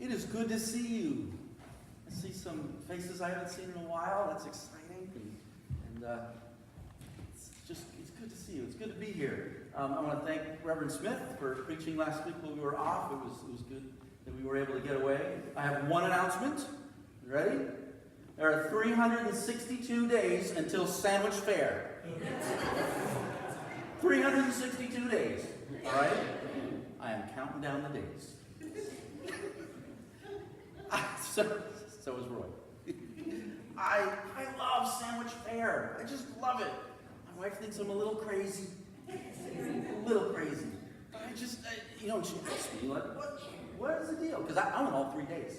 It is good to see you. I see some faces I haven't seen in a while. That's exciting. And it's good to see you. It's good to be here. I want to thank Reverend Smith for preaching last week when we were off. It was good that we were able to get away. I have one announcement. You ready? There are 362 days until Sandwich Fair. 362 days. All right? I am counting down the days. So is Roy. I love Sandwich Fair. I just love it. My wife thinks I'm a little crazy. A little crazy. She asked me, like, what is the deal? Because I went all 3 days.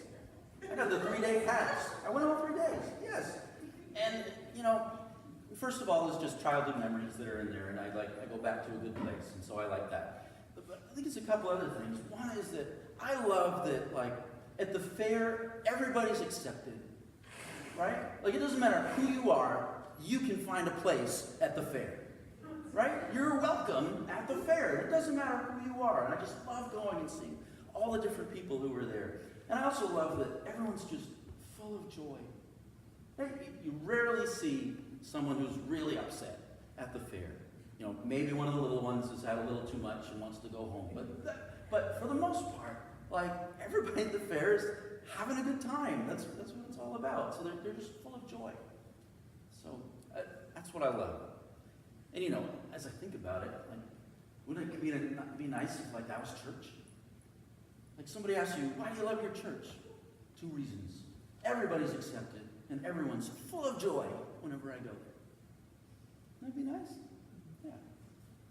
I got the 3-day pass. I went all 3 days, yes. And, first of all, it's just childhood memories that are in there, and I go back to a good place, and so I like that. But I think it's a couple other things. One is that I love that, at the fair, everybody's accepted, right? It doesn't matter who you are, you can find a place at the fair, right? You're welcome at the fair. It doesn't matter who you are. And I just love going and seeing all the different people who were there. And I also love that everyone's just full of joy. You rarely see someone who's really upset at the fair. Maybe one of the little ones has had a little too much and wants to go home. But for the most part, everybody at the fair is having a good time. That's what it's all about. So they're just full of joy. So that's what I love. And as I think about it, wouldn't it be nice if that was church? Somebody asks you, why do you love your church? 2 reasons. Everybody's accepted, and everyone's full of joy whenever I go there. Wouldn't that be nice? Yeah.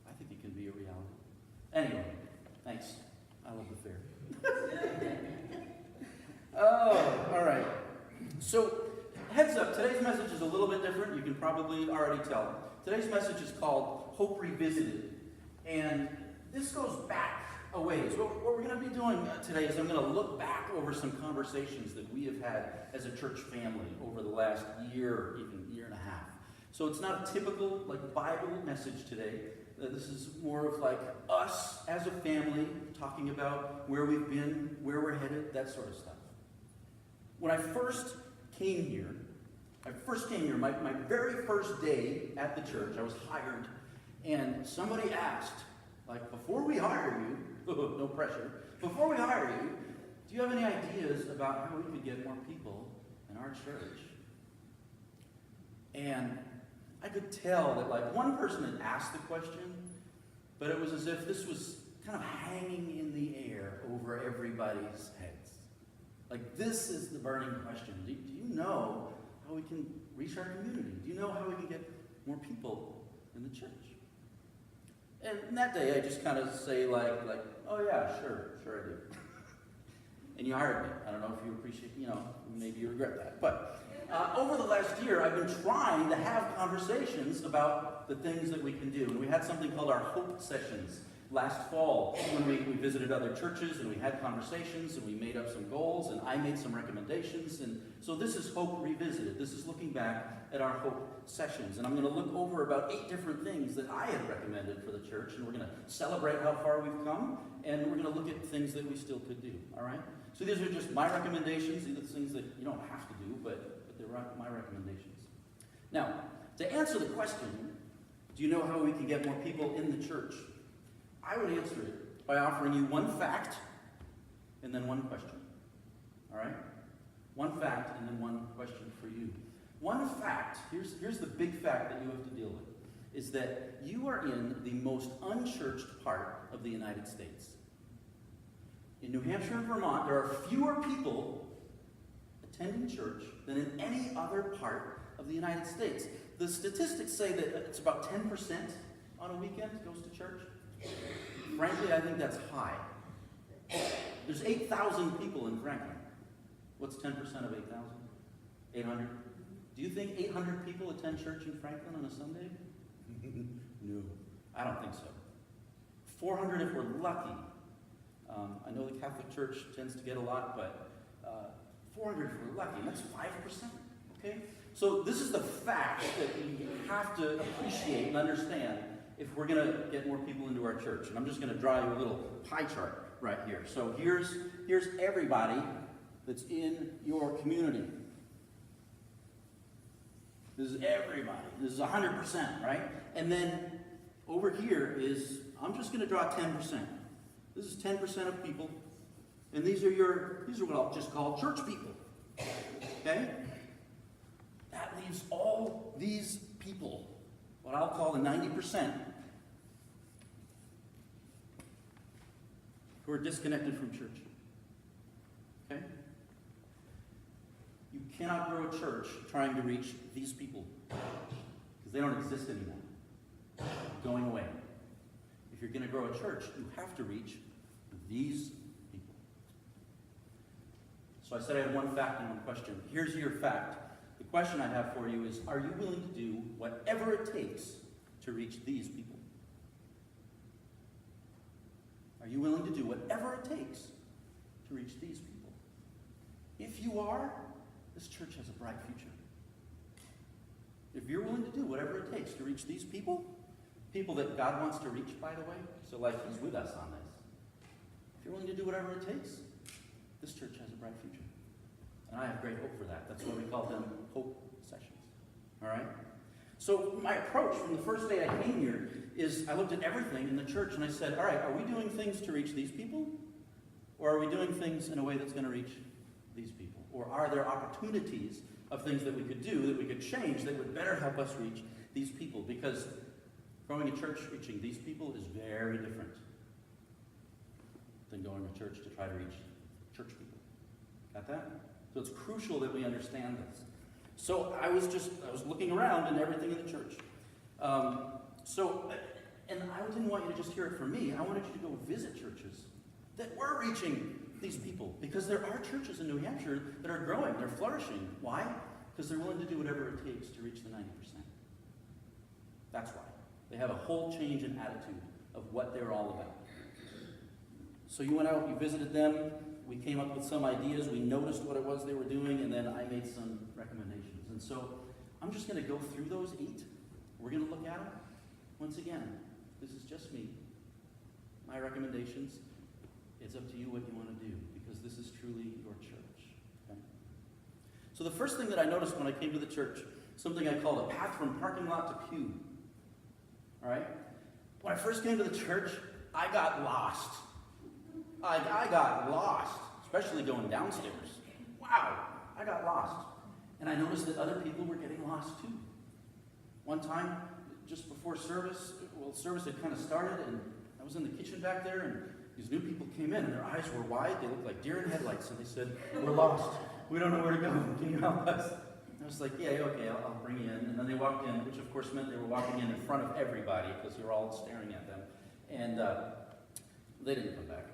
I think it can be a reality. Anyway, thanks. I love the fair. Oh, all right. So, heads up, today's message is a little bit different. You can probably already tell. Today's message is called Hope Revisited. And this goes back a ways. What we're going to be doing today is I'm going to look back over some conversations that we have had as a church family over the last year, even year and a half. So it's not a typical Bible message today. This is more of us as a family talking about where we've been, where we're headed, that sort of stuff. When I first came here, my very first day at the church, I was hired, and somebody asked, before we hire you, no pressure, before we hire you, do you have any ideas about how we could get more people in our church? And I could tell that one person had asked the question, but it was as if this was kind of hanging in the air over everybody's heads. This is the burning question. Do you know how we can reach our community? Do you know how we can get more people in the church? And that day I just kind of say oh yeah, sure I do. And you hired me. I don't know if you appreciate, maybe you regret that. But over the last year, I've been trying to have conversations about the things that we can do. And we had something called our Hope Sessions last fall when we visited other churches and we had conversations and we made up some goals and I made some recommendations. And so this is Hope Revisited. This is looking back at our Hope Sessions. And I'm going to look over about 8 different things that I had recommended for the church. And we're going to celebrate how far we've come. And we're going to look at things that we still could do. All right? So these are just my recommendations. These are things that you don't have to do, but they're my recommendations. Now, to answer the question, do you know how we can get more people in the church? I would answer it by offering you one fact and then one question. All right? One fact and then one question for you. One fact, here's the big fact that you have to deal with, is that you are in the most unchurched part of the United States. In New Hampshire and Vermont, there are fewer people attending church than in any other part of the United States. The statistics say that it's about 10% on a weekend goes to church. Frankly, I think that's high. There's 8,000 people in Franklin. What's 10% of 8,000? 800? Do you think 800 people attend church in Franklin on a Sunday? No, I don't think so. 400 if we're lucky. I know the Catholic Church tends to get a lot, but 400 if we're lucky, and that's 5%, okay? So this is the fact that we have to appreciate and understand if we're going to get more people into our church. And I'm just going to draw you a little pie chart right here. So here's everybody that's in your community. This is everybody. This is 100%, right? And then over here is, I'm just going to draw 10%. This is 10% of people. And these are what I'll just call church people. Okay? That leaves all these people, what I'll call the 90%, who are disconnected from church. Okay? You cannot grow a church trying to reach these people, because they don't exist anymore. They're going away. If you're going to grow a church, you have to reach these people. So I said I had one fact and one question. Here's your fact. The question I have for you is, are you willing to do whatever it takes to reach these people? Are you willing to do whatever it takes to reach these people? If you are, this church has a bright future. If you're willing to do whatever it takes to reach these people that God wants to reach, by the way, so like He's with us on this. If you're willing to do whatever it takes, this church has a bright future. And I have great hope for that. That's why we call them hope sessions. All right? So my approach from the first day I came here is I looked at everything in the church and I said, all right, are we doing things to reach these people? Or are we doing things in a way that's going to reach these people? Or are there opportunities of things that we could do, that we could change, that would better help us reach these people? Because growing a church reaching these people is very different than going to church to try to reach church people. Got that? So it's crucial that we understand this. So I was looking around in everything in the church. And I didn't want you to just hear it from me. I wanted you to go visit churches that were reaching these people. Because there are churches in New Hampshire that are growing, they're flourishing. Why? Because they're willing to do whatever it takes to reach the 90%. That's why. They have a whole change in attitude of what they're all about. So you went out, you visited them, we came up with some ideas, we noticed what it was they were doing, and then I made some recommendations. And so I'm just going to go through those 8. We're going to look at them. Once again, this is just me. My recommendations, it's up to you what you want to do, because this is truly your church. Okay? So the first thing that I noticed when I came to the church, something I called a path from parking lot to pew. All right? When I first came to the church, I got lost. I got lost, especially going downstairs. Wow, I got lost. And I noticed that other people were getting lost too. One time, just before service had kind of started, and I was in the kitchen back there, and these new people came in, and their eyes were wide. They looked like deer in headlights, and they said, "We're lost. We don't know where to go. Can you help us?" I was like, "Yeah, okay, I'll bring you in." And then they walked in, which of course meant they were walking in front of everybody, because you were all staring at them. And they didn't come back.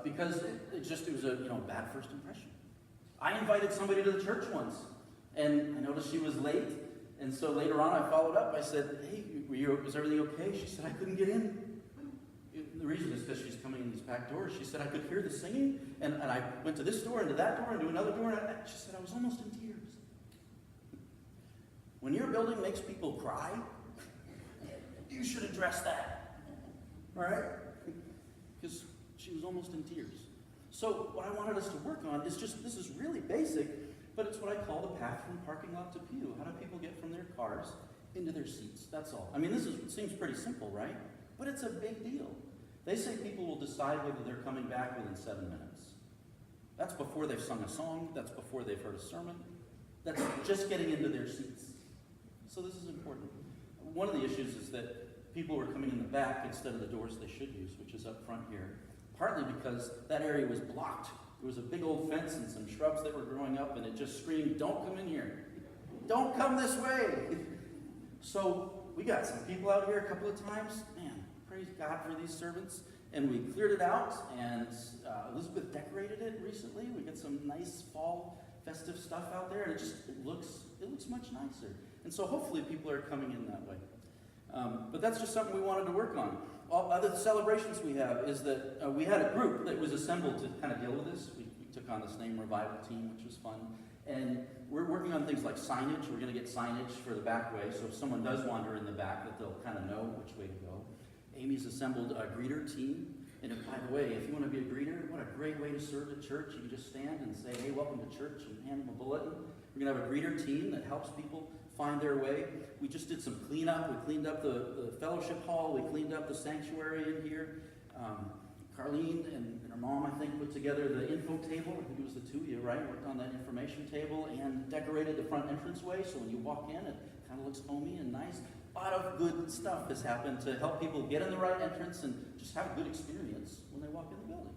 Because it was a bad first impression. I invited somebody to the church once, and I noticed she was late, and so later on I followed up. I said, "Hey, was everything okay?" She said, "I couldn't get in." The reason is because she's coming in these back doors. She said, "I could hear the singing, and I went to this door, and to that door, and to another door," and she said, "I was almost in tears." When your building makes people cry, you should address that. All right? Because she was almost in tears. So what I wanted us to work on is this is really basic, but it's what I call the path from parking lot to pew. How do people get from their cars into their seats? That's all. I mean, it seems pretty simple, right? But it's a big deal. They say people will decide whether they're coming back within 7 minutes. That's before they've sung a song. That's before they've heard a sermon. That's just getting into their seats. So this is important. One of the issues is that people were coming in the back instead of the doors they should use, which is up front here. Partly because that area was blocked. There was a big old fence and some shrubs that were growing up, and it just screamed, "Don't come in here. Don't come this way." So we got some people out here a couple of times. Man, praise God for these servants. And we cleared it out, and Elizabeth decorated it recently. We got some nice fall festive stuff out there, and it looks much nicer. And so hopefully people are coming in that way. But that's just something we wanted to work on. All other celebrations we have is that we had a group that was assembled to kind of deal with this. We took on this name revival team, which was fun. And we're working on things like signage. We're going to get signage for the back way, so if someone does wander in the back, that they'll kind of know which way to go. Amy's assembled a greeter team. And if, by the way, if you want to be a greeter, what a great way to serve at church. You can just stand and say, hey, welcome to church, and hand them a bulletin. We're going to have a greeter team that helps people find their way. We just did some cleanup. We cleaned up the fellowship hall. We cleaned up the sanctuary in here. Carlene and her mom, I think, put together the info table. I think it was the two of you, right? Worked on that information table and decorated the front entranceway, so when you walk in, it kind of looks homey and nice. A lot of good stuff has happened to help people get in the right entrance and just have a good experience when they walk in the building.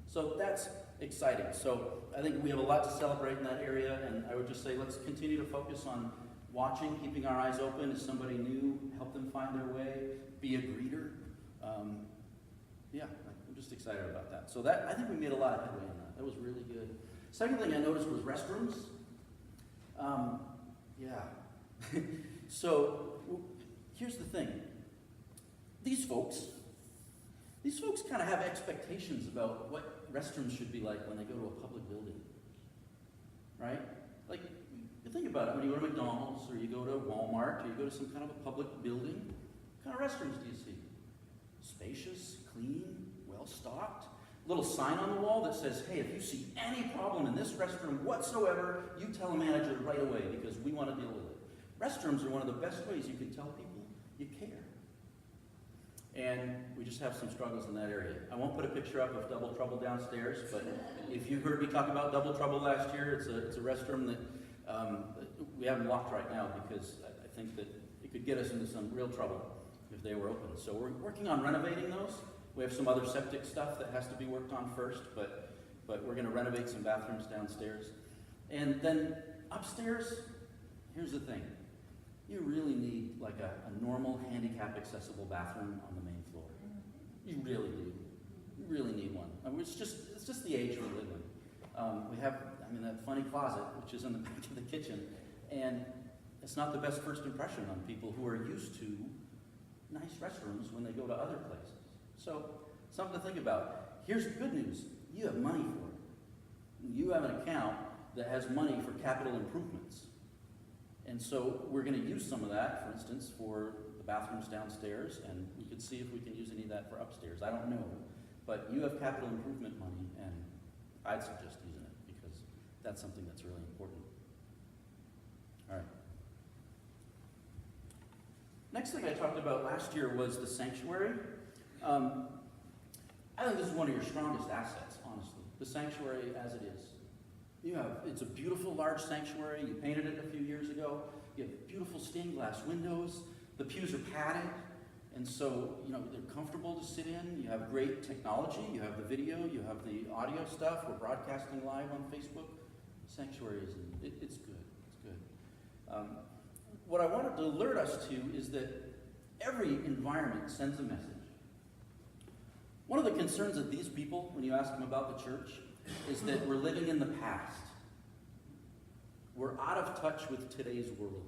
So that's exciting. So I think we have a lot to celebrate in that area, and I would just say let's continue to focus on watching, keeping our eyes open. As somebody new, help them find their way, be a greeter. Yeah, I'm just excited about that. So that, I think we made a lot of headway in that. That was really good. Second thing I noticed was restrooms. Yeah. So here's the thing. These folks kind of have expectations about what restrooms should be like when they go to a public building, right? Like, you think about it, when you go to McDonald's, or you go to Walmart, or you go to some kind of a public building, what kind of restrooms do you see? Spacious, clean, well-stocked. Little sign on the wall that says, hey, if you see any problem in this restroom whatsoever, you tell the manager right away, because we want to deal with it. Restrooms are one of the best ways you can tell people you care. And we just have some struggles in that area. I won't put a picture up of Double Trouble downstairs, but if you heard me talk about Double Trouble last year, it's a restroom that we haven't locked right now, because I think that it could get us into some real trouble if they were open. So we're working on renovating those. We have some other septic stuff that has to be worked on first, but we're going to renovate some bathrooms downstairs. And then upstairs, here's the thing. You really need like a normal handicap accessible bathroom on the main floor. You really do. You really need one. I mean, it's just the age we live in. We have, that funny closet, which is in the back of the kitchen, and it's not the best first impression on people who are used to nice restrooms when they go to other places. So, something to think about. Here's the good news. You have money for it. You have an account that has money for capital improvements. And so we're going to use some of that, for instance, for the bathrooms downstairs, and we could see if we can use any of that for upstairs. I don't know. But you have capital improvement money, and I'd suggest using it, because that's something that's really important. All right. Next thing I talked about last year was the sanctuary. I think this is one of your strongest assets, honestly. The sanctuary as it is. It's a beautiful, large sanctuary. You painted it a few years ago. You have beautiful stained glass windows. The pews are padded, and so they're comfortable to sit in. You have great technology. You have the video. You have the audio stuff. We're broadcasting live on Facebook. Sanctuary it's good. It's good. What I wanted to alert us to is that every environment sends a message. One of the concerns of these people, when you ask them about the church, is that we're living in the past. We're out of touch with today's world.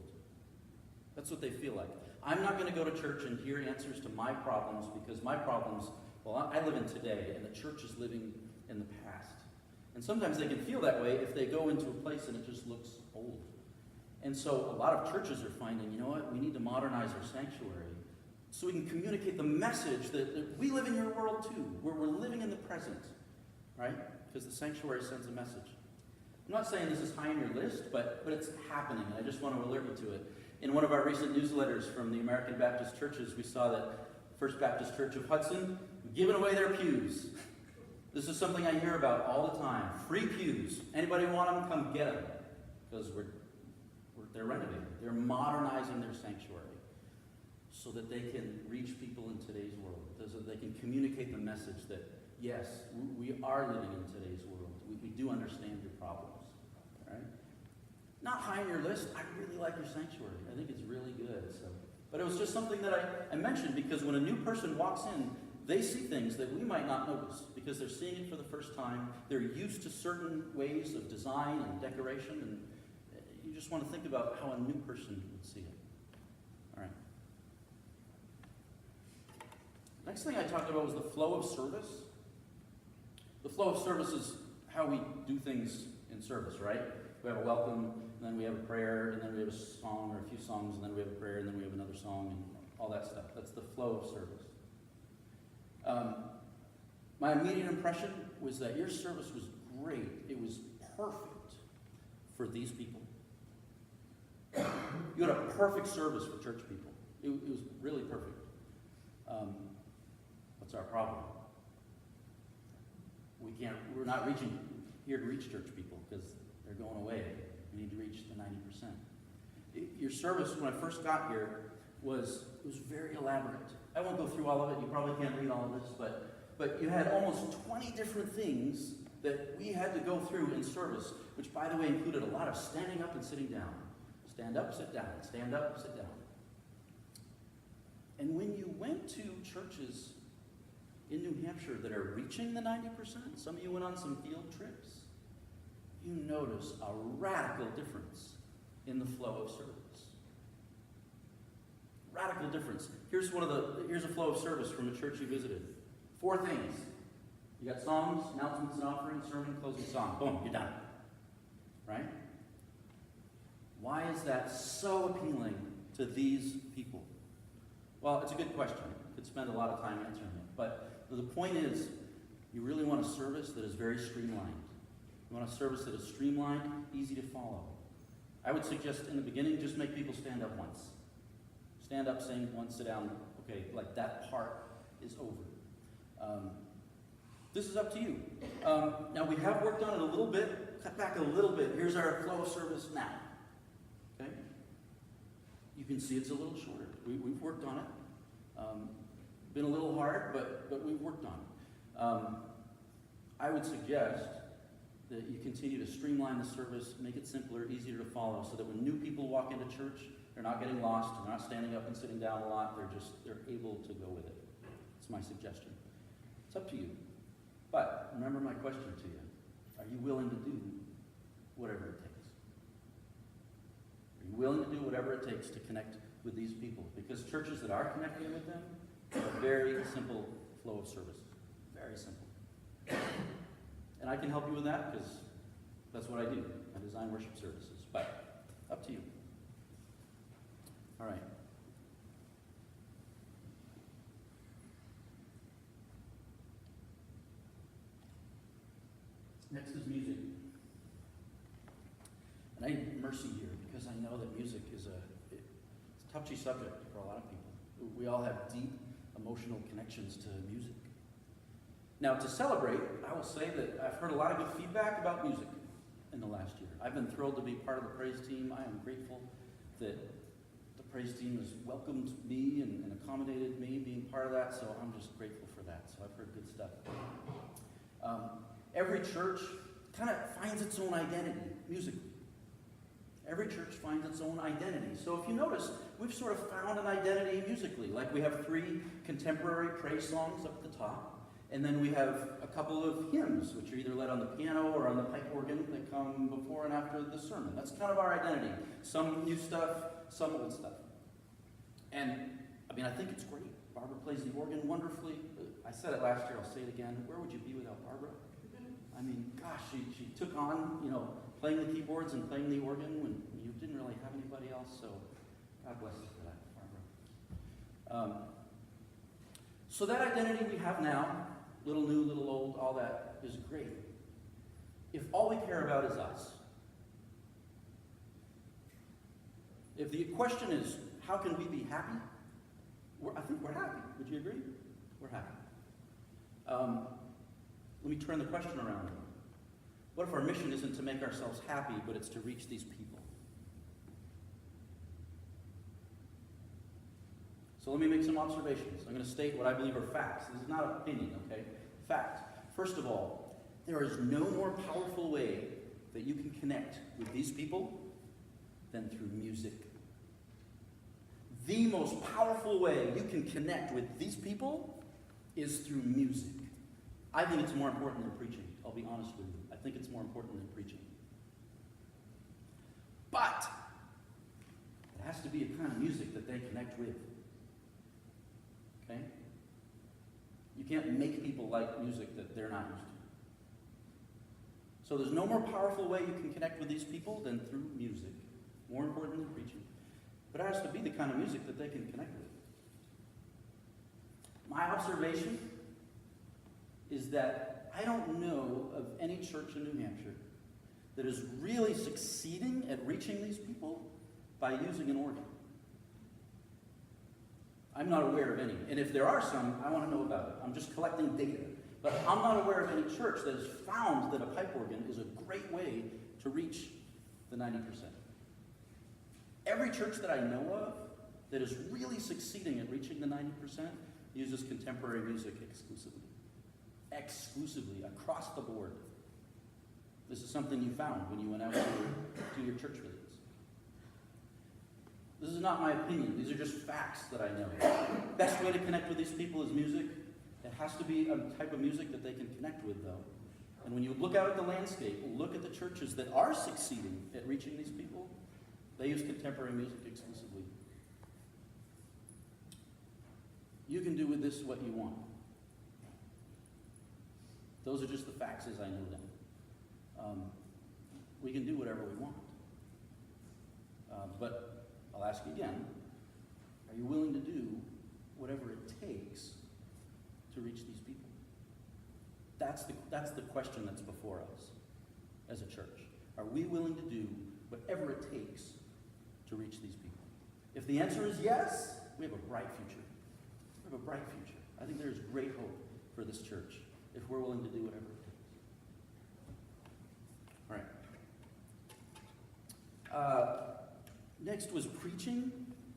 That's what they feel like. I'm not going to go to church and hear answers to my problems, because my problems, I live in today, and the church is living in the past. And sometimes they can feel that way if they go into a place and it just looks old. And so a lot of churches are finding, we need to modernize our sanctuary so we can communicate the message that we live in your world too, where we're living in the present, right? Because the sanctuary sends a message. I'm not saying this is high on your list, but it's happening, and I just want to alert you to it. In one of our recent newsletters from the American Baptist Churches, we saw that First Baptist Church of Hudson giving away their pews. This is something I hear about all the time. Free pews. Anybody want them? Come get them. Because they're renovating. They're modernizing their sanctuary so that they can reach people in today's world, so that they can communicate the message that, yes, we are living in today's world. We do understand your problems. Right? Not high on your list. I really like your sanctuary. I think it's really good. But it was just something that I mentioned, because when a new person walks in, they see things that we might not notice, because they're seeing it for the first time. They're used to certain ways of design and decoration, and you just want to think about how a new person would see it. All right. Next thing I talked about was the flow of service. The flow of service is how we do things in service, right? We have a welcome, and then we have a prayer, and then we have a song or a few songs, and then we have a prayer, and then we have another song, and all that stuff. That's the flow of service. My immediate impression was that your service was great. It was perfect for these people. You had a perfect service for church people. It was really perfect. What's our problem? We're not here to reach church people because they're going away. We need to reach the 90%. Your service, when I first got here, was very elaborate. I won't go through all of it. You probably can't read all of this, but you had almost 20 different things that we had to go through in service, which, by the way, included a lot of standing up and sitting down. Stand up, sit down. Stand up, sit down. And when you went to churches in New Hampshire that are reaching the 90%, some of you went on some field trips, you notice a radical difference in the flow of service. Radical difference. Here's a flow of service from a church you visited. 4 things. You got songs, announcements and offerings, sermon, closing song. Boom, you're done. Right? Why is that so appealing to these people? Well, it's a good question. I could spend a lot of time answering it. But the point is, you really want a service that is very streamlined. You want a service that is streamlined, easy to follow. I would suggest in the beginning, just make people stand up once. Stand up, sing once, sit down. Okay, like that part is over. This is up to you. Now we have worked on it a little bit, cut back a little bit. Here's our flow of service now. Okay? You can see it's a little shorter. We've worked on it. Been a little hard, but we've worked on it. I would suggest that you continue to streamline the service, make it simpler, easier to follow, so that when new people walk into church, they're not getting lost, they're not standing up and sitting down a lot, they're able to go with it. It's my suggestion. It's up to you. But remember my question to you. Are you willing to do whatever it takes? Are you willing to do whatever it takes to connect with these people? Because churches that are connecting with them have a very simple flow of service. Very simple. And I can help you with that because that's what I do. I design worship services. But up to you. All right. Next is music. And I need mercy here because I know that music is it's a touchy subject for a lot of people. We all have deep emotional connections to music. Now, to celebrate, I will say that I've heard a lot of good feedback about music in the last year. I've been thrilled to be part of the praise team. I am grateful that the praise team has welcomed me and accommodated me being part of that, so I'm just grateful for that. So I've heard good stuff. Every church kind of finds its own identity musically. Every church finds its own identity. So if you notice, we've sort of found an identity musically. Like we have 3 contemporary praise songs up at the top. And then we have a couple of hymns, which are either led on the piano or on the pipe organ that come before and after the sermon. That's kind of our identity. Some new stuff, some old stuff. And, I mean, I think it's great. Barbara plays the organ wonderfully. I said it last year, I'll say it again. Where would you be without Barbara? I mean, gosh, she took on, playing the keyboards and playing the organ when you didn't really have anybody else, so God bless you for that, Barbara. So that identity we have now, little new, little old, all that is great. If all we care about is us, if the question is, how can we be happy? I think we're happy. Would you agree? We're happy. Let me turn the question around. What if our mission isn't to make ourselves happy, but it's to reach these people? So let me make some observations. I'm going to state what I believe are facts. This is not opinion, okay? Fact. First of all, there is no more powerful way that you can connect with these people than through music. The most powerful way you can connect with these people is through music. I think it's more important than preaching. I'll be honest with you. I think it's more important than preaching. But it has to be a kind of music that they connect with. Okay? You can't make people like music that they're not used to. So there's no more powerful way you can connect with these people than through music. More important than preaching. But it has to be the kind of music that they can connect with. My observation is that I don't know of any church in New Hampshire that is really succeeding at reaching these people by using an organ. I'm not aware of any. And if there are some, I want to know about it. I'm just collecting data. But I'm not aware of any church that has found that a pipe organ is a great way to reach the 90%. Every church that I know of that is really succeeding at reaching the 90% uses contemporary music exclusively. Exclusively, across the board. This is something you found when you went out to do your church visits. This is not my opinion. These are just facts that I know. Best way to connect with these people is music. It has to be a type of music that they can connect with, though. And when you look out at the landscape, look at the churches that are succeeding at reaching these people, they use contemporary music exclusively. You can do with this what you want. Those are just the facts as I know them. We can do whatever we want. But I'll ask you again, are you willing to do whatever it takes to reach these people? That's the question that's before us as a church. Are we willing to do whatever it takes to reach these people? If the answer is yes, we have a bright future. We have a bright future. I think there's great hope for this church if we're willing to do whatever it takes. All right. Next was preaching.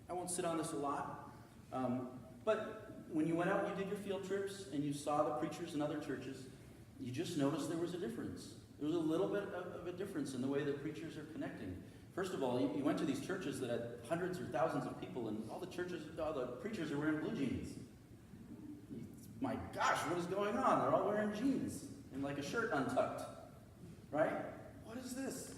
I won't sit on this a lot. But when you went out and you did your field trips and you saw the preachers in other churches, you just noticed there was a difference. There was a little bit of a difference in the way that preachers are connecting. First of all, you went to these churches that had hundreds or thousands of people, and all the preachers are wearing blue jeans. My gosh, what is going on? They're all wearing jeans and like a shirt untucked, right? What is this?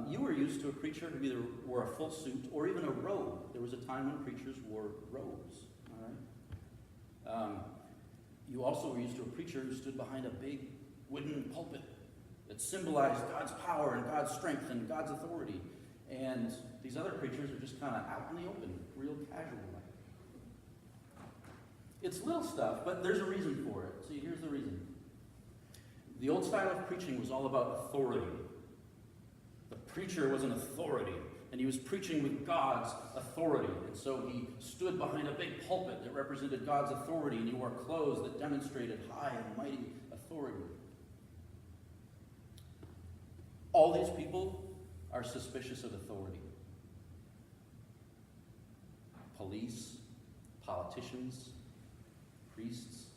You were used to a preacher who either wore a full suit or even a robe. There was a time when preachers wore robes, all right? You also were used to a preacher who stood behind a big wooden pulpit that symbolized God's power and God's strength and God's authority. And these other preachers are just kind of out in the open, real casual. It's little stuff, but there's a reason for it. See, here's the reason. The old style of preaching was all about authority. The preacher was an authority, and he was preaching with God's authority. And so he stood behind a big pulpit that represented God's authority, and he wore clothes that demonstrated high and mighty authority. All these people are suspicious of authority. Police, politicians, priests,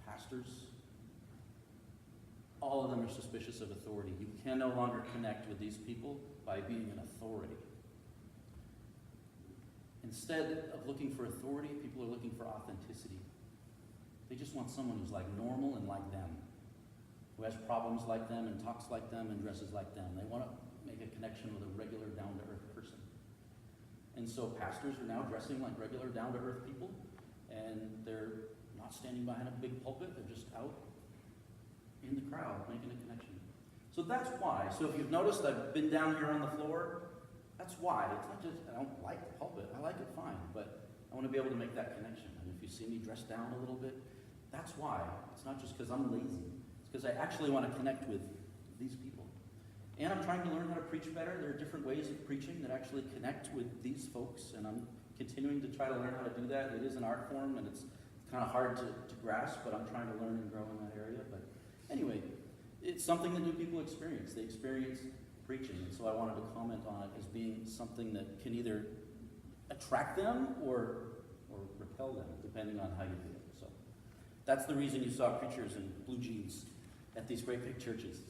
pastors, all of them are suspicious of authority. You can no longer connect with these people by being an authority. Instead of looking for authority, people are looking for authenticity. They just want someone who's like normal and like them, who has problems like them and talks like them and dresses like them. They want to make a connection with a regular, down-to-earth person. And so pastors are now dressing like regular, down-to-earth people, and they're not standing behind a big pulpit. They're just out in the crowd making a connection. So that's why. So if you've noticed I've been down here on the floor, that's why. It's not just I don't like the pulpit. I like it fine, but I want to be able to make that connection. And if you see me dressed down a little bit, that's why. It's not just because I'm lazy. It's because I actually want to connect with these people. And I'm trying to learn how to preach better. There are different ways of preaching that actually connect with these folks, and I'm continuing to try to learn how to do that. It is an art form, and it's kind of hard to grasp, but I'm trying to learn and grow in that area. But anyway, it's something that new people experience. They experience preaching, and so I wanted to comment on it as being something that can either attract them or repel them, depending on how you do it. So that's the reason you saw preachers in blue jeans at these great big churches,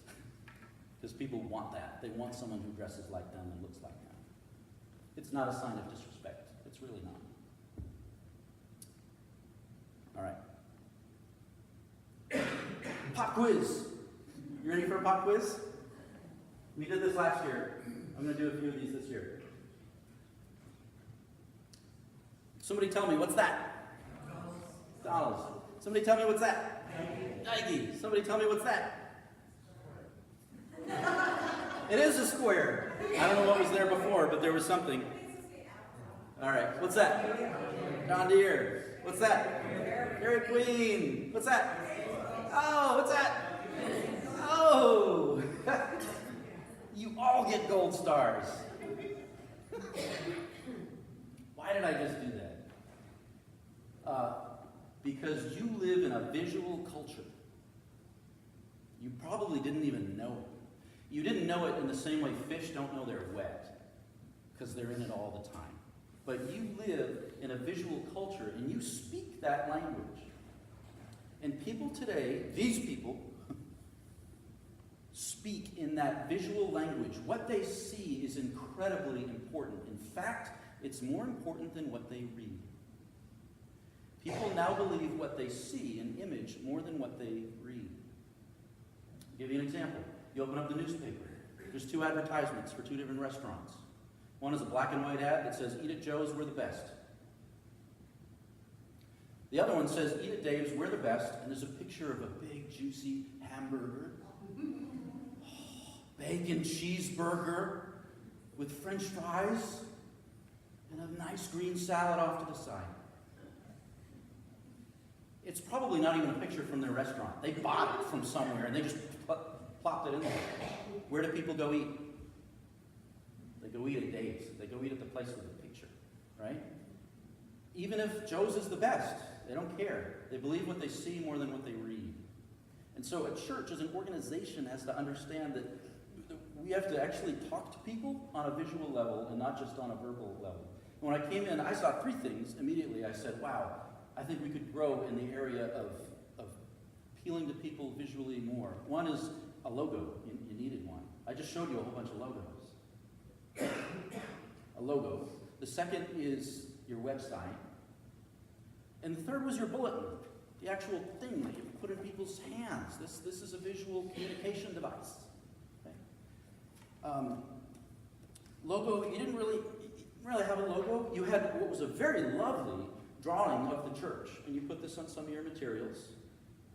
because people want that. They want someone who dresses like them and looks like them. It's not a sign of disrespect. It's really not. All right. Pop quiz. You ready for a pop quiz? We did this last year. I'm going to do a few of these this year. Somebody tell me, what's that? McDonald's. Somebody tell me, what's that? Nike. Somebody tell me, what's that? It is a square. I don't know what was there before, but there was something. All right. What's that? John Deere. What's that? Dairy Queen. What's that? Oh, what's that? Oh. You all get gold stars. Why did I just do that? Because you live in a visual culture. You probably didn't even know it. You didn't know it in the same way fish don't know they're wet, because they're in it all the time. But you live in a visual culture, and you speak that language. And people today, these people, speak in that visual language. What they see is incredibly important. In fact, it's more important than what they read. People now believe what they see in image more than what they read. I'll give you an example. You open up the newspaper. There's 2 advertisements for 2 different restaurants. One is a black and white ad that says, "Eat at Joe's, we're the best." The other one says, "Eat at Dave's, we're the best," and there's a picture of a big, juicy hamburger. Bacon cheeseburger with French fries and a nice green salad off to the side. It's probably not even a picture from their restaurant. They bought it from somewhere and they just plopped it in there. Where do people go eat? They go eat at Dave's. They go eat at the place with the picture, right? Even if Joe's is the best, they don't care. They believe what they see more than what they read. And so a church as an organization has to understand that we have to actually talk to people on a visual level and not just on a verbal level. When I came in, I saw 3 things. Immediately I said, wow, I think we could grow in the area of appealing to people visually more. One is a logo. You needed one. I just showed you a whole bunch of logos. A logo. The second is your website. And the third was your bulletin, the actual thing that you put in people's hands. This is a visual communication device. Okay. Logo, you didn't really have a logo. You had what was a very lovely drawing of the church. And you put this on some of your materials.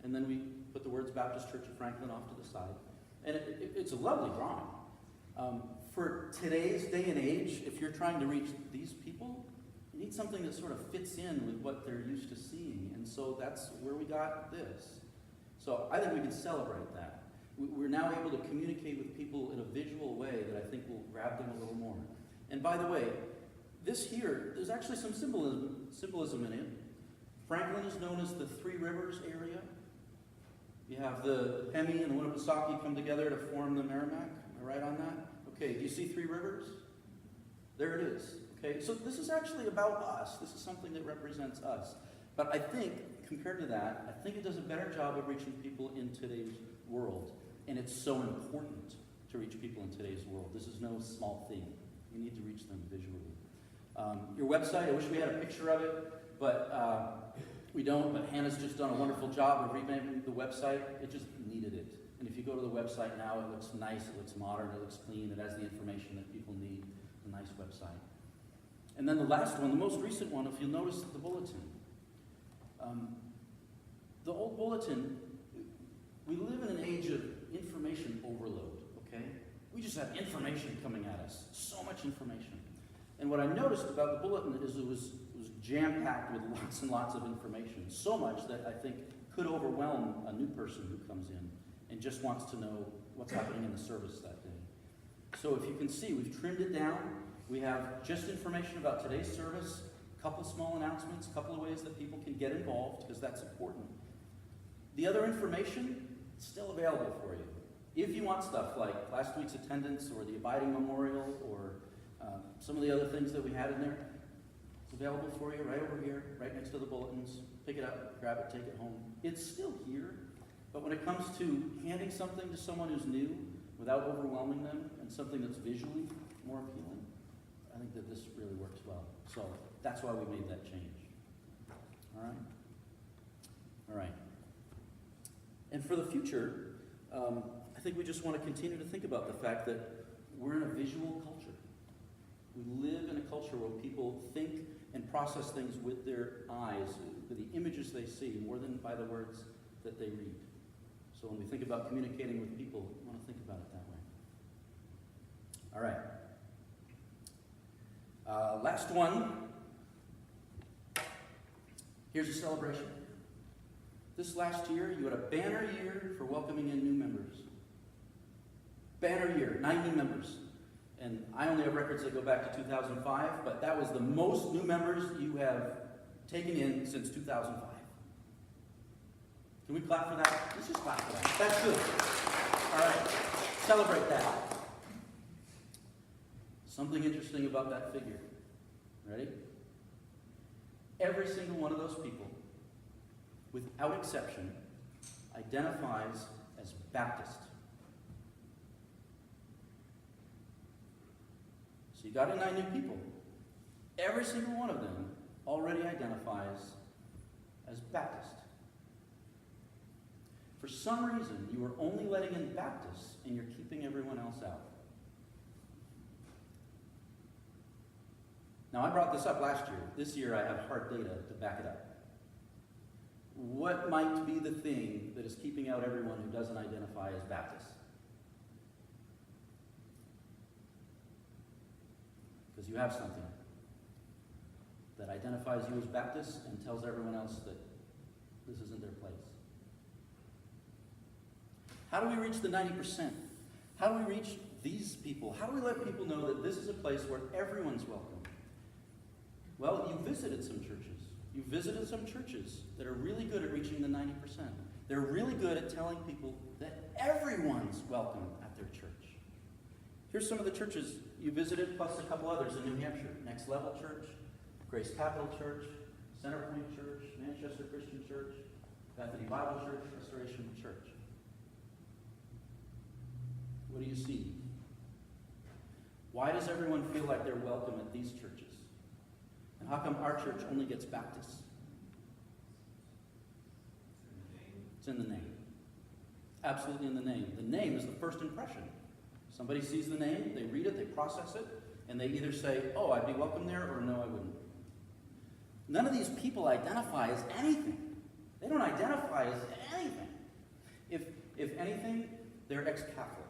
And then we put the words Baptist Church of Franklin off to the side. And it's a lovely drawing. For today's day and age, if you're trying to reach these people, you need something that sort of fits in with what they're used to seeing. And so that's where we got this. So I think we can celebrate that. We're now able to communicate with people in a visual way that I think will grab them a little more. And by the way, this here, there's actually some symbolism in it. Franklin is known as the 3 Rivers area. You have the Pemi and the Winnipesaukee come together to form the Merrimack. Am I right on that? Okay, do you see 3 rivers? There it is. Okay, so this is actually about us. This is something that represents us. But I think, compared to that, I think it does a better job of reaching people in today's world. And it's so important to reach people in today's world. This is no small thing. You need to reach them visually. Your website, I wish we had a picture of it, but we don't. But Hannah's just done a wonderful job of revamping the website. It just needed it. And if you go to the website now, it looks nice, it looks modern, it looks clean, it has the information that people need. It's a nice website. And then the last one, the most recent one, if you'll notice the bulletin. The old bulletin, we live in an age of information overload, okay? We just have information coming at us, so much information. And what I noticed about the bulletin is it was jam-packed with lots and lots of information, so much that I think could overwhelm a new person who comes in and just wants to know what's happening in the service that day. So if you can see, we've trimmed it down. We have just information about today's service, a couple small announcements, a couple of ways that people can get involved, because that's important. The other information is still available for you. If you want stuff like last week's attendance or the Abiding Memorial or some of the other things that we had in there, it's available for you right over here, right next to the bulletins. Pick it up, grab it, take it home. It's still here, but when it comes to handing something to someone who's new without overwhelming them and something that's visually more appealing, I think that this really works well. So that's why we made that change. All right? All right. And for the future, I think we just want to continue to think about the fact that we're in a visual culture. We live in a culture where people think and process things with their eyes, with the images they see, more than by the words that they read. So when we think about communicating with people, we want to think about it that way. All right. Last one. Here's a celebration. This last year, you had a banner year for welcoming in new members. Banner year, 90 members. And I only have records that go back to 2005, but that was the most new members you have taken in since 2005. Can we clap for that? Let's just clap for that. That's good. All right. Celebrate that. Something interesting about that figure. Ready? Every single one of those people, without exception, identifies as Baptist. So you got in 9 new people. Every single one of them already identifies as Baptist. For some reason, you are only letting in Baptists and you're keeping everyone else out. Now, I brought this up last year. This year, I have hard data to back it up. What might be the thing that is keeping out everyone who doesn't identify as Baptist? Because you have something that identifies you as Baptist and tells everyone else that this isn't their place. How do we reach the 90%? How do we reach these people? How do we let people know that this is a place where everyone's welcome? Well, you visited some churches. You visited some churches that are really good at reaching the 90%. They're really good at telling people that everyone's welcome at their church. Here's some of the churches you visited, plus a couple others in New Hampshire. Next Level Church, Grace Capital Church, Centerpoint Church, Manchester Christian Church, Bethany Bible Church, Restoration Church. What do you see? Why does everyone feel like they're welcome at these churches? And how come our church only gets Baptists? It's in the name. Absolutely in the name. The name is the first impression. Somebody sees the name, they read it, they process it, and they either say, oh, I'd be welcome there, or no, I wouldn't. None of these people identify as anything. They don't identify as anything. If anything, they're ex-Catholic.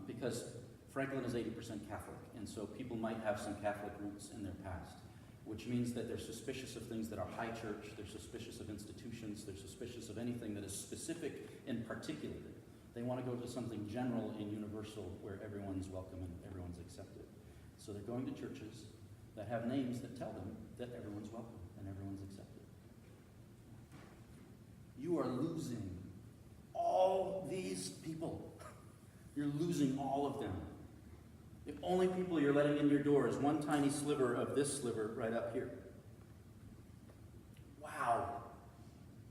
Because Franklin is 80% Catholic, and so people might have some Catholic roots in their past, which means that they're suspicious of things that are high church, they're suspicious of institutions, they're suspicious of anything that is specific and particular. They want to go to something general and universal where everyone's welcome and everyone's accepted. So they're going to churches that have names that tell them that everyone's welcome and everyone's accepted. You are losing all these people. You're losing all of them. The only people you're letting in your door is one tiny sliver of this sliver right up here. Wow.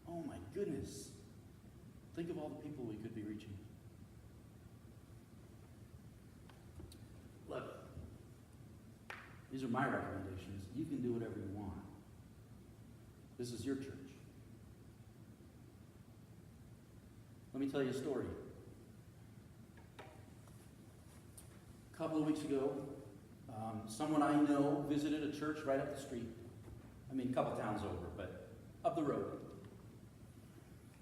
Oh my goodness. Think of all the people we could be reaching. Look, these are my recommendations. You can do whatever you want. This is your church. Let me tell you a story. A couple of weeks ago, someone I know visited a church right up the street. I mean, a couple towns over, but up the road.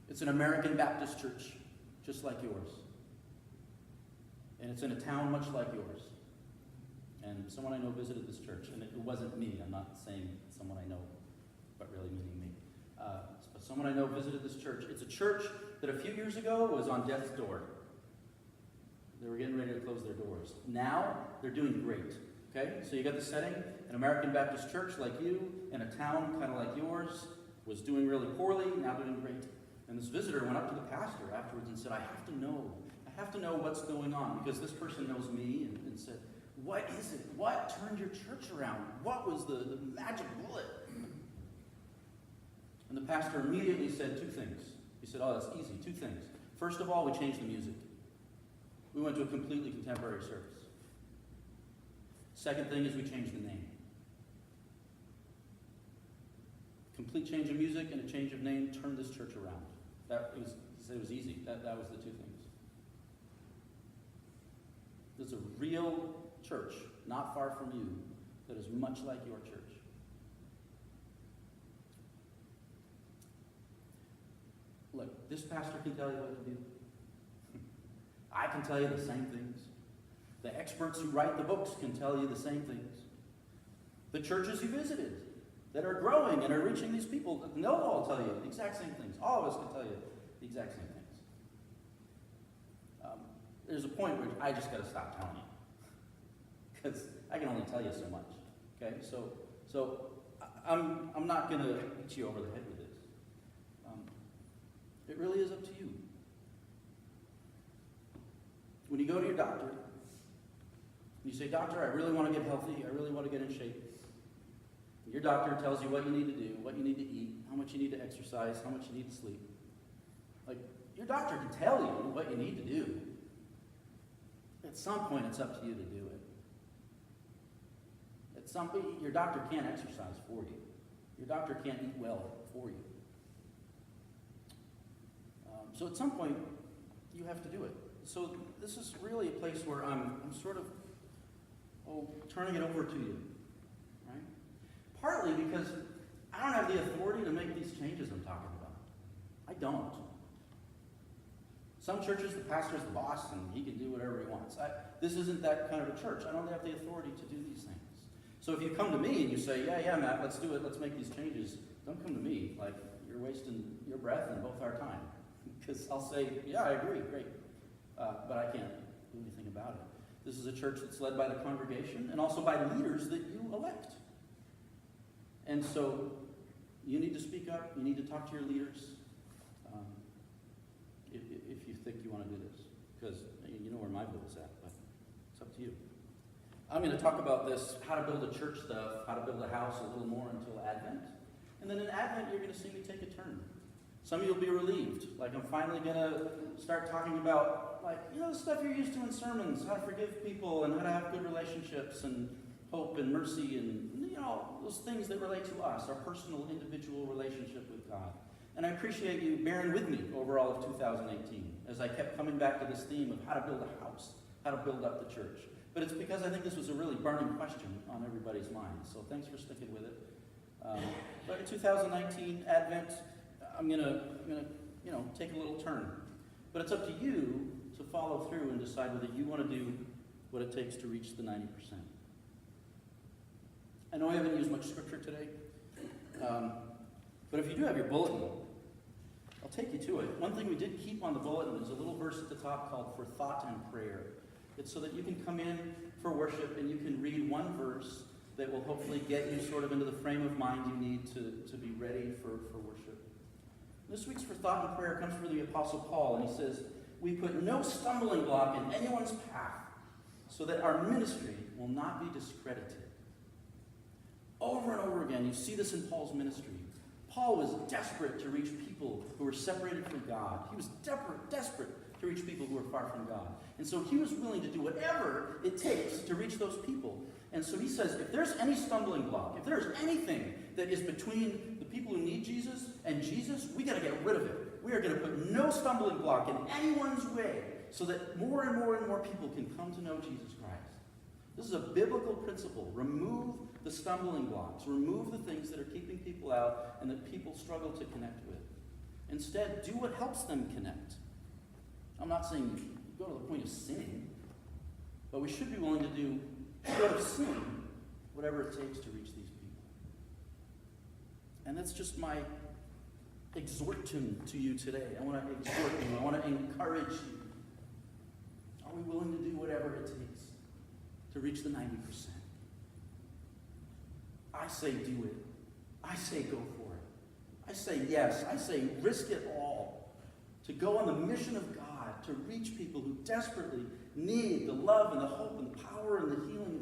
It's an American Baptist church, just like yours. And it's in a town much like yours. And someone I know visited this church, and it wasn't me. I'm not saying someone I know, but really meaning me. But someone I know visited this church. It's a church that a few years ago was on death's door. They were getting ready to close their doors. Now, they're doing great. Okay? So you got the setting. An American Baptist church like you, in a town kind of like yours, was doing really poorly, now doing great. And this visitor went up to the pastor afterwards and said, I have to know what's going on, because this person knows me, and said, what is it? What turned your church around? What was the magic bullet? And the pastor immediately said 2 things. He said, oh, that's easy, 2 things. First of all, we changed the music. We went to a completely contemporary service. Second thing is we changed the name. Complete change of music and a change of name turned this church around. It was easy. That was the 2 things. There's a real church not far from you that is much like your church. Look, this pastor can tell you what to do. I can tell you the same things. The experts who write the books can tell you the same things. The churches you visited that are growing and are reaching these people. They'll all tell you the exact same things. All of us can tell you the exact same things. There's a point where I just got to stop telling you, because I can only tell you so much. Okay, so I'm not going to beat you over the head with this. It really is up to you. When you go to your doctor, you say, "Doctor, I really want to get healthy. I really want to get in shape." Your doctor tells you what you need to do, what you need to eat, how much you need to exercise, how much you need to sleep. Like, your doctor can tell you what you need to do. At some point, it's up to you to do it. At some point, your doctor can't exercise for you. Your doctor can't eat well for you. So at some point, you have to do it. So this is really a place where I'm sort of turning it over to you, right? Partly because I don't have the authority to make these changes I'm talking about. I don't. Some churches, the pastor's the boss, and he can do whatever he wants. This isn't that kind of a church. I don't have the authority to do these things. So if you come to me and you say, yeah, Matt, let's do it, let's make these changes, don't come to me like you're wasting your breath and both our time. Because I'll say, yeah, I agree, great. But I can't do anything about it. This is a church that's led by the congregation and also by leaders that you elect. And so you need to speak up. You need to talk to your leaders if you think you want to do this. Because you know where my vote is at, but it's up to you. I'm going to talk about this, how to build a church stuff, how to build a house a little more until Advent. And then in Advent, you're going to see me take a turn. Some of you will be relieved. Like, I'm finally going to start talking about, the stuff you're used to in sermons, how to forgive people and how to have good relationships and hope and mercy and, those things that relate to us, our personal, individual relationship with God. And I appreciate you bearing with me over all of 2018 as I kept coming back to this theme of how to build a house, how to build up the church. But it's because I think this was a really burning question on everybody's mind. So thanks for sticking with it. But in 2019, Advent, I'm gonna take a little turn. But it's up to you to follow through and decide whether you want to do what it takes to reach the 90%. I know I haven't used much scripture today, but if you do have your bulletin, I'll take you to it. One thing we did keep on the bulletin is a little verse at the top called "For Thought and Prayer." It's so that you can come in for worship and you can read one verse that will hopefully get you sort of into the frame of mind you need to be ready for worship. This week's "For Thought and Prayer" comes from the Apostle Paul, and he says, "We put no stumbling block in anyone's path so that our ministry will not be discredited." Over and over again, you see this in Paul's ministry. Paul was desperate to reach people who were separated from God. He was desperate to reach people who were far from God. And so he was willing to do whatever it takes to reach those people. And so he says, if there's any stumbling block, if there's anything that is between the people who need Jesus and Jesus, we got to get rid of it. We are going to put no stumbling block in anyone's way so that more and more and more people can come to know Jesus Christ. This is a biblical principle. Remove the stumbling blocks. Remove the things that are keeping people out and that people struggle to connect with. Instead, do what helps them connect. I'm not saying go to the point of sinning, but we should be willing to do, short of sin, whatever it takes to reach these people. And that's just my exhortation to you today. I want to exhort you. I want to encourage you. Are we willing to do whatever it takes to reach the 90%? I say do it. I say go for it. I say yes. I say risk it all to go on the mission of God, to reach people who desperately need the love and the hope and the power and the healing